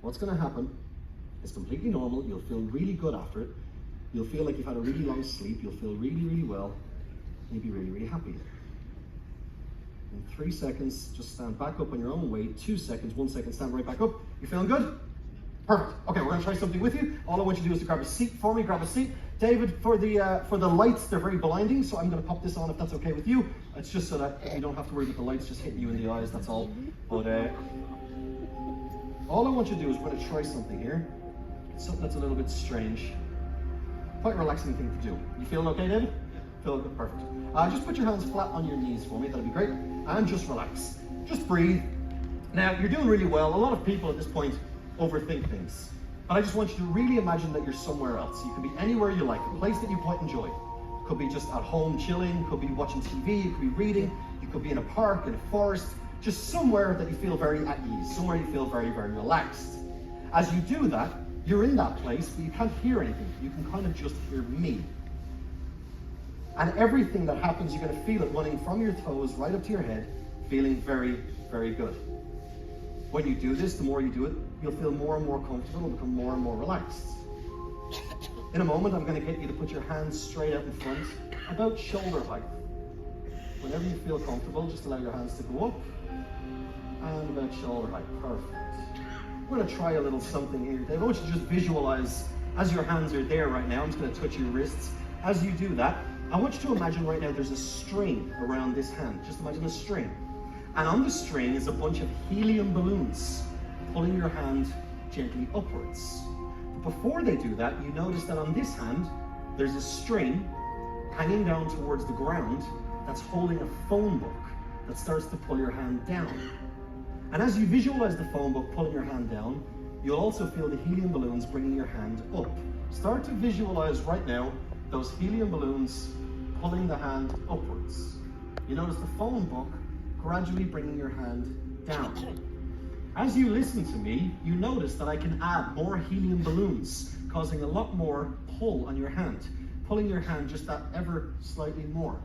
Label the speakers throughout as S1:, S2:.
S1: What's going to happen is completely normal. You'll feel really good after it. You'll feel like you've had a really long sleep. You'll feel really, really well. And you'll be really, really happy. In 3 seconds, just stand back up on your own weight. 2 seconds, 1 second, stand right back up. You feeling good? Perfect. Okay, we're going to try something with you. All I want you to do is to grab a seat for me. Grab a seat. David, for the lights, they're very blinding, so I'm going to pop this on if that's okay with you. It's just so that you don't have to worry about the lights just hitting you in the eyes, that's all. But all I want you to do is we're going to try something here. Something that's a little bit strange. Quite a relaxing thing to do. You feeling okay, David? Feel good? Perfect. Just put your hands flat on your knees for me, that'd be great. And just relax. Just breathe. Now, you're doing really well. A lot of people at this point overthink things. But I just want you to really imagine that you're somewhere else. You can be anywhere you like, a place that you quite enjoy. It could be just at home chilling, could be watching TV, you could be reading, you could be in a park, in a forest, just somewhere that you feel very at ease, somewhere you feel very, very relaxed. As you do that, you're in that place, but you can't hear anything. You can kind of just hear me. And everything that happens, you're going to feel it running from your toes right up to your head, feeling very, very good. When you do this, the more you do it, you'll feel more and more comfortable and become more and more relaxed. In a moment, I'm going to get you to put your hands straight out in front, about shoulder height. Whenever you feel comfortable, just allow your hands to go up, and about shoulder height. Perfect. We're going to try a little something here, Dave. I want you to just visualize, as your hands are there right now, I'm just going to touch your wrists. As you do that, I want you to imagine right now there's a string around this hand. Just imagine a string. And on the string is a bunch of helium balloons pulling your hand gently upwards. But before they do that, you notice that on this hand, there's a string hanging down towards the ground that's holding a phone book that starts to pull your hand down. And as you visualize the phone book pulling your hand down, you'll also feel the helium balloons bringing your hand up. Start to visualize right now those helium balloons pulling the hand upwards. You notice the phone book gradually bringing your hand down. As you listen to me, you notice that I can add more helium balloons, causing a lot more pull on your hand, pulling your hand just that ever slightly more.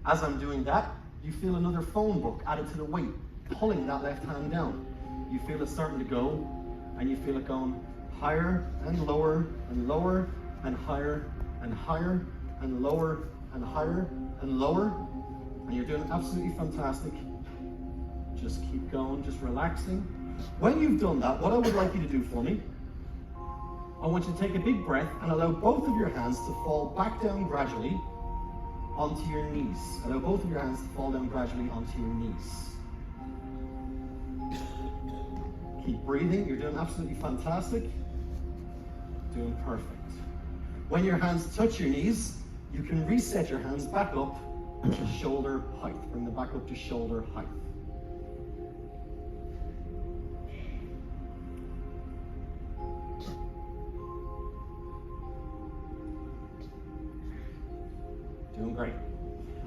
S1: As I'm doing that, you feel another phone book added to the weight, pulling that left hand down. You feel it starting to go, and you feel it going higher and lower and lower and higher and higher and lower and higher and lower. And you're doing absolutely fantastic. Just keep going, just relaxing. When you've done that, what I would like you to do for me, I want you to take a big breath and allow both of your hands to fall back down gradually onto your knees. Allow both of your hands to fall down gradually onto your knees. Keep breathing, you're doing absolutely fantastic. Doing perfect. When your hands touch your knees, you can reset your hands back up to shoulder height. Bring them back up to shoulder height. Doing great.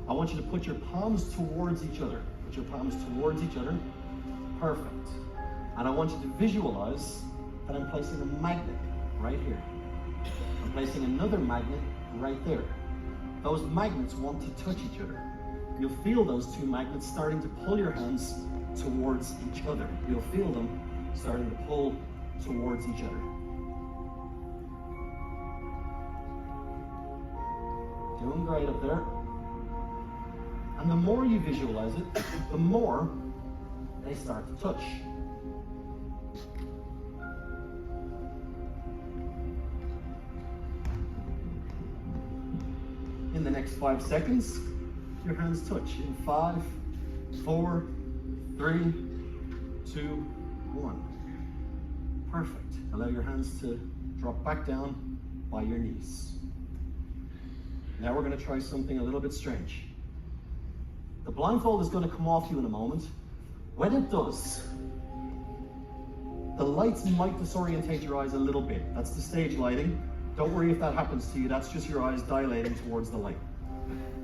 S1: I want you to put your palms towards each other. Put your palms towards each other. Perfect. And I want you to visualize that I'm placing a magnet right here. I'm placing another magnet right there. Those magnets want to touch each other. You'll feel those two magnets starting to pull your hands towards each other. You'll feel them starting to pull towards each other. Doing great up there. And the more you visualize it, the more they start to touch. In the next 5 seconds, your hands touch in 5, 4, 3, 2, 1. Perfect. Allow your hands to drop back down by your knees. Now we're going to try something a little bit strange. The blindfold is going to come off you in a moment. When it does, the lights might disorientate your eyes a little bit. That's the stage lighting. Don't worry if that happens to you. That's just your eyes dilating towards the light.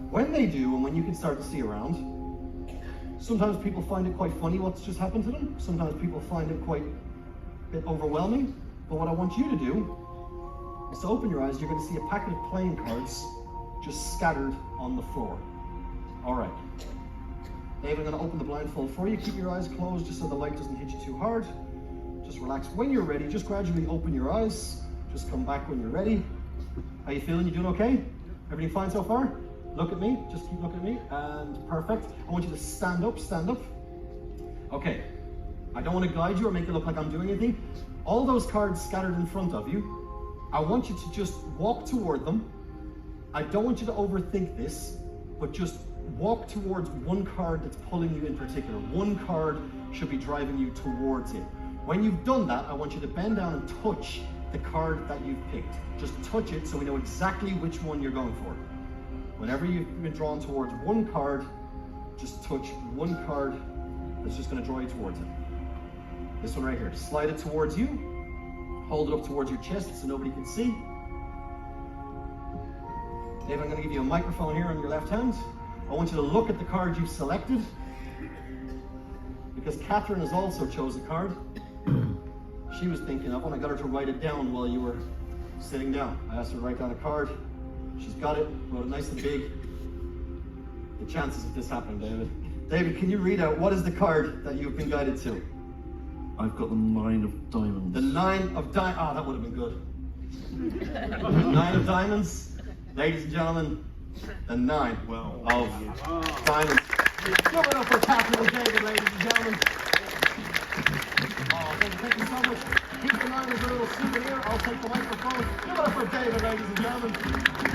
S1: When they do, and when you can start to see around, sometimes people find it quite funny what's just happened to them. Sometimes people find it quite a bit overwhelming. But what I want you to do is to open your eyes. You're going to see a packet of playing cards just scattered on the floor. All right. Dave, I'm going to open the blindfold for you. Keep your eyes closed just so the light doesn't hit you too hard. Just relax. When you're ready, just gradually open your eyes. Just come back when you're ready. How you feeling? You doing okay? Everything fine so far? Look at me. Just keep looking at me. And perfect. I want you to stand up. Stand up. Okay. I don't want to guide you or make it look like I'm doing anything. All those cards scattered in front of you, I want you to just walk toward them. I don't want you to overthink this, but just walk towards one card that's pulling you in particular. One card should be driving you towards it. When you've done that, I want you to bend down and touch the card that you've picked. Just touch it so we know exactly which one you're going for. Whenever you've been drawn towards one card, just touch one card that's just going to draw you towards it. This one right here. Slide it towards you. Hold it up towards your chest so nobody can see. Dave, I'm going to give you a microphone here on your left hand. I want you to look at the card you've selected, because Catherine has also chose a card she was thinking of, and I got her to write it down while you were sitting down. I asked her to write down a card. She's got it, wrote it nice and big. The chances of this happening, David. David, can you read out what is the card that you've been guided to?
S2: I've got the 9 of diamonds.
S1: The 9 of diamonds. Ah, that would have been good. The 9 of diamonds. Ladies and gentlemen, the 9 of diamonds. Give it up for Catherine and David, ladies and gentlemen. Oh, thank you so much. Keep the 9 as a little souvenir. I'll take the microphone. Give it up for David, ladies and gentlemen.